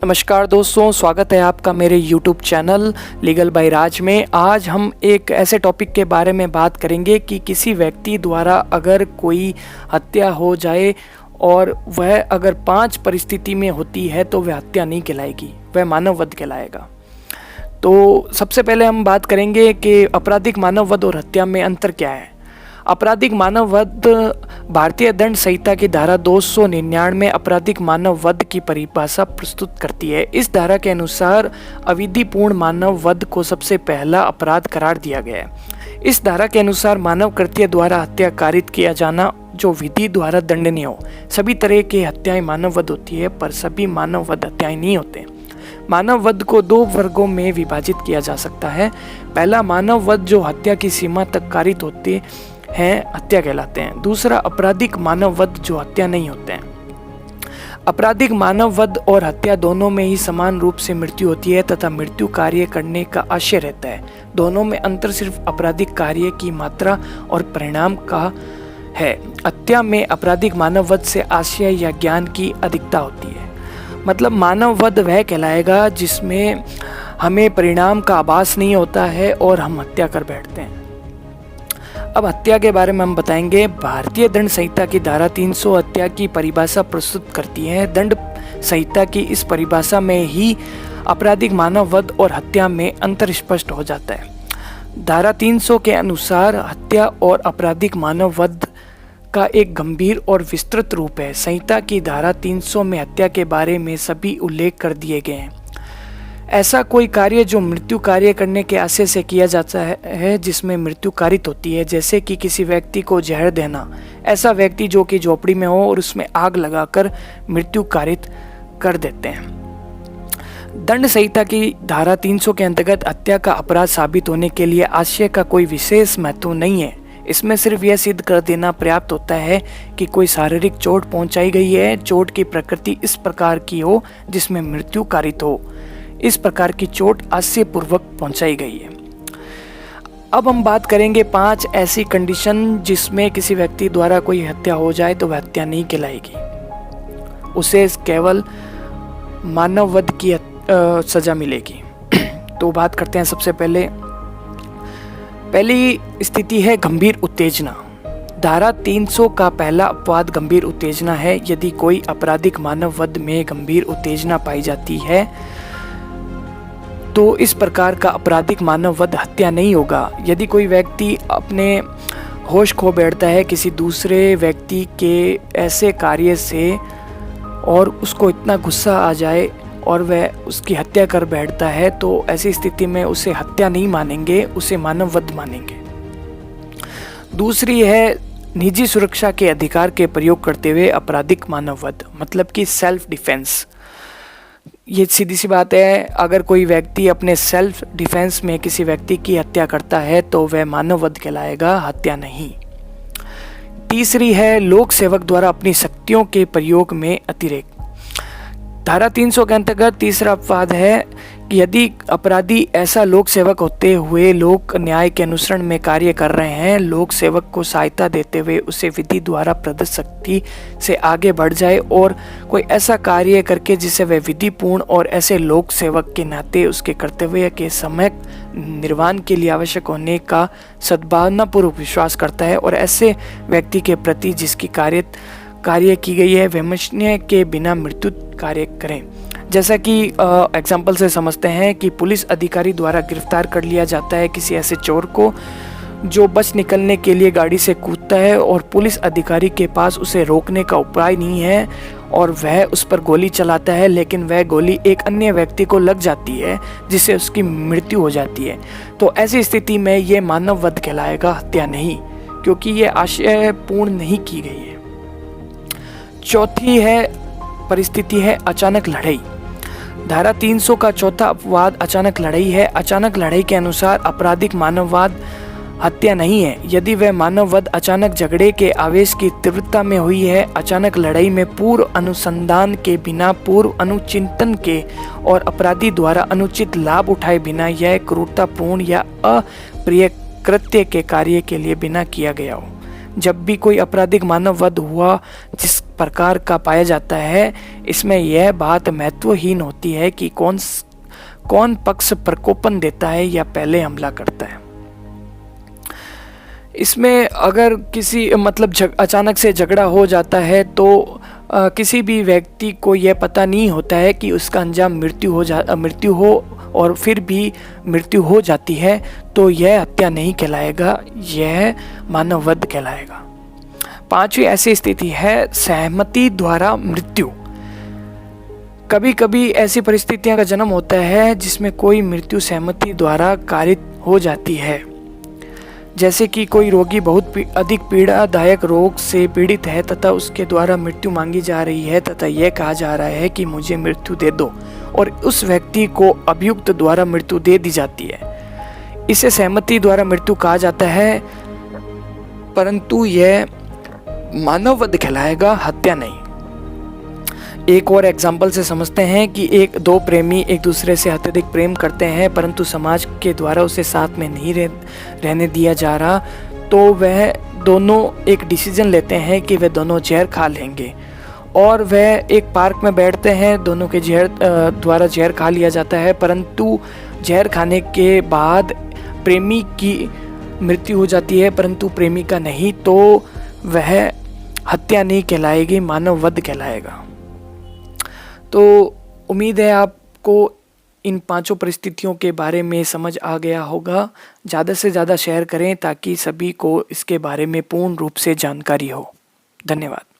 नमस्कार दोस्तों, स्वागत है आपका मेरे YouTube चैनल लीगल बाय राज में। आज हम एक ऐसे टॉपिक के बारे में बात करेंगे कि किसी व्यक्ति द्वारा अगर कोई हत्या हो जाए और वह अगर 5 परिस्थिति में होती है तो वह हत्या नहीं कहलाएगी, वह मानव वध कहलाएगा। तो सबसे पहले हम बात करेंगे कि आपराधिक मानव वध और हत्या में अंतर क्या है। आपराधिक मानव वध भारतीय दंड संहिता की धारा 299 आपराधिक मानव वध की परिभाषा प्रस्तुत करती है। इस धारा के अनुसार अविधिपूर्ण मानव वध को सबसे पहला अपराध करार दिया गया है। इस धारा के अनुसार मानव कृत्य द्वारा हत्या कारित किया जाना जो विधि द्वारा दंडनीय हो। सभी तरह की हत्याएं मानव वध होती है, पर सभी मानव वध हत्याएं नहीं होते। मानव वध को 2 वर्गों में विभाजित किया जा सकता है। पहला मानव वध जो हत्या की सीमा तक कारित होते हैं, हत्या कहलाते हैं। दूसरा आपराधिक मानव वध जो हत्या नहीं होते हैं। आपराधिक मानव वध और हत्या दोनों में ही समान रूप से मृत्यु होती है तथा मृत्यु कार्य करने का आशय रहता है। दोनों में अंतर सिर्फ आपराधिक कार्य की मात्रा और परिणाम का है। हत्या में आपराधिक मानव वध से आशय या ज्ञान की अधिकता होती है। मतलब मानव वध वह कहलाएगा जिसमें हमें परिणाम का आभास नहीं होता है और हम हत्या कर बैठते हैं। अब हत्या के बारे में हम बताएंगे। भारतीय दंड संहिता की धारा 300 हत्या की परिभाषा प्रस्तुत करती है। दंड संहिता की इस परिभाषा में ही आपराधिक मानव वध और हत्या में अंतर स्पष्ट हो जाता है। धारा 300 के अनुसार हत्या और आपराधिक मानव वध का एक गंभीर और विस्तृत रूप है। संहिता की धारा 300 में हत्या के बारे में सभी उल्लेख कर दिए गए हैं। ऐसा कोई कार्य जो मृत्यु कार्य करने के आशय से किया जाता है जिसमें मृत्यु कारित होती है, जैसे कि किसी व्यक्ति को जहर देना। ऐसा व्यक्ति जो कि झोपड़ी में हो और उसमें आग लगाकर मृत्यु कारित कर देते हैं। दंड संहिता की धारा 300 के अंतर्गत हत्या का अपराध साबित होने के लिए आशय का कोई विशेष महत्व नहीं है। इसमें सिर्फ यह सिद्ध कर देना पर्याप्त होता है कि कोई शारीरिक चोट पहुंचाई गई है। चोट की प्रकृति इस प्रकार की हो जिसमें मृत्यु कारित हो। इस प्रकार की चोट आशयपूर्वक पहुंचाई गई है। अब हम बात करेंगे 5 ऐसी कंडीशन जिसमें किसी व्यक्ति द्वारा कोई हत्या हो जाए तो वह हत्या नहीं कहलाएगी, उसे केवल मानव वध की सजा मिलेगी। तो बात करते हैं। सबसे पहली स्थिति है गंभीर उत्तेजना। धारा 300 का पहला अपवाद गंभीर उत्तेजना है। यदि कोई आपराधिक मानव वध में गंभीर उत्तेजना पाई जाती है तो इस प्रकार का आपराधिक मानव वध हत्या नहीं होगा। यदि कोई व्यक्ति अपने होश खो बैठता है किसी दूसरे व्यक्ति के ऐसे कार्य से और उसको इतना गुस्सा आ जाए और वह उसकी हत्या कर बैठता है, तो ऐसी स्थिति में उसे हत्या नहीं मानेंगे, उसे मानव वध मानेंगे। दूसरी है निजी सुरक्षा के अधिकार के प्रयोग करते हुए आपराधिक मानव वध, मतलब कि सेल्फ डिफेंस। ये सीधी सी बात है, अगर कोई व्यक्ति अपने सेल्फ डिफेंस में किसी व्यक्ति की हत्या करता है तो वह मानव वध कहलाएगा, हत्या नहीं। तीसरी है लोक सेवक द्वारा अपनी शक्तियों के प्रयोग में अतिरेक। धारा 300 के अंतर्गत तीसरा अपवाद है कि यदि अपराधी ऐसा लोक सेवक होते हुए लोक न्याय के अनुसरण में कार्य कर रहे हैं, लोक सेवक को सहायता देते हुए उसे विधि द्वारा प्रदत्त शक्ति से आगे बढ़ जाए और कोई ऐसा कार्य करके जिसे वह विधिपूर्ण और ऐसे लोक सेवक के नाते उसके कर्तव्य के समय निर्वहन के लिए आवश्यक होने का सद्भावनापूर्वक विश्वास करता है और ऐसे व्यक्ति के प्रति जिसकी कार्य की गई है वैमनस्य के बिना मृत्यु कार्य करें। जैसा कि एग्जाम्पल से समझते हैं कि पुलिस अधिकारी द्वारा गिरफ्तार कर लिया जाता है किसी ऐसे चोर को जो बच निकलने के लिए गाड़ी से कूदता है और पुलिस अधिकारी के पास उसे रोकने का उपाय नहीं है और वह उस पर गोली चलाता है, लेकिन वह गोली एक अन्य व्यक्ति को लग जाती है जिससे उसकी मृत्यु हो जाती है। तो ऐसी स्थिति में ये मानव वध कहलाएगा, हत्या नहीं, क्योंकि ये आशय पूर्ण नहीं की गई है। चौथी परिस्थिति है अचानक लड़ाई। धारा 300 का चौथा अपवाद अचानक लड़ाई है। अचानक लड़ाई के अनुसार आपराधिक मानववाद हत्या नहीं है यदि वह मानव वध अचानक झगड़े के आवेश की तीव्रता में हुई है, अचानक लड़ाई में पूर्व अनुसंधान के बिना, पूर्व अनुचिंतन के और अपराधी द्वारा अनुचित लाभ उठाए बिना, यह क्रूरतापूर्ण या अप्रिय कृत्य के कार्य के लिए बिना किया गया हो। जब भी कोई आपराधिक मानव वध हुआ प्रकार का पाया जाता है, इसमें यह बात महत्वहीन होती है कि कौन पक्ष प्रकोपन देता है या पहले हमला करता है। इसमें अगर किसी अचानक से झगड़ा हो जाता है तो किसी भी व्यक्ति को यह पता नहीं होता है कि उसका अंजाम मृत्यु हो और फिर भी मृत्यु हो जाती है, तो यह हत्या नहीं कहलाएगा, यह मानववध कहलाएगा। पांचवी ऐसी स्थिति है सहमति द्वारा मृत्यु। कभी कभी ऐसी परिस्थितियां का जन्म होता है जिसमें कोई मृत्यु सहमति द्वारा कारित हो जाती है, जैसे कि कोई रोगी बहुत अधिक पीड़ादायक रोग से पीड़ित है तथा उसके द्वारा मृत्यु मांगी जा रही है तथा यह कहा जा रहा है कि मुझे मृत्यु दे दो, और उस व्यक्ति को अभियुक्त द्वारा मृत्यु दे दी जाती है। इसे सहमति द्वारा मृत्यु कहा जाता है, परंतु यह मानववध कहलाएगा, हत्या नहीं। एक और एग्जाम्पल से समझते हैं कि दो प्रेमी एक दूसरे से अत्यधिक प्रेम करते हैं, परंतु समाज के द्वारा उसे साथ में नहीं रहने दिया जा रहा, तो वह दोनों एक डिसीजन लेते हैं कि वे दोनों जहर खा लेंगे, और वह एक पार्क में बैठते हैं, दोनों के द्वारा जहर खा लिया जाता है, परंतु जहर खाने के बाद प्रेमी की मृत्यु हो जाती है परंतु प्रेमी का नहीं, तो वह हत्या नहीं कहलाएगी, मानववध कहलाएगा। तो उम्मीद है आपको इन पांचों परिस्थितियों के बारे में समझ आ गया होगा। ज़्यादा से ज़्यादा शेयर करें ताकि सभी को इसके बारे में पूर्ण रूप से जानकारी हो। धन्यवाद।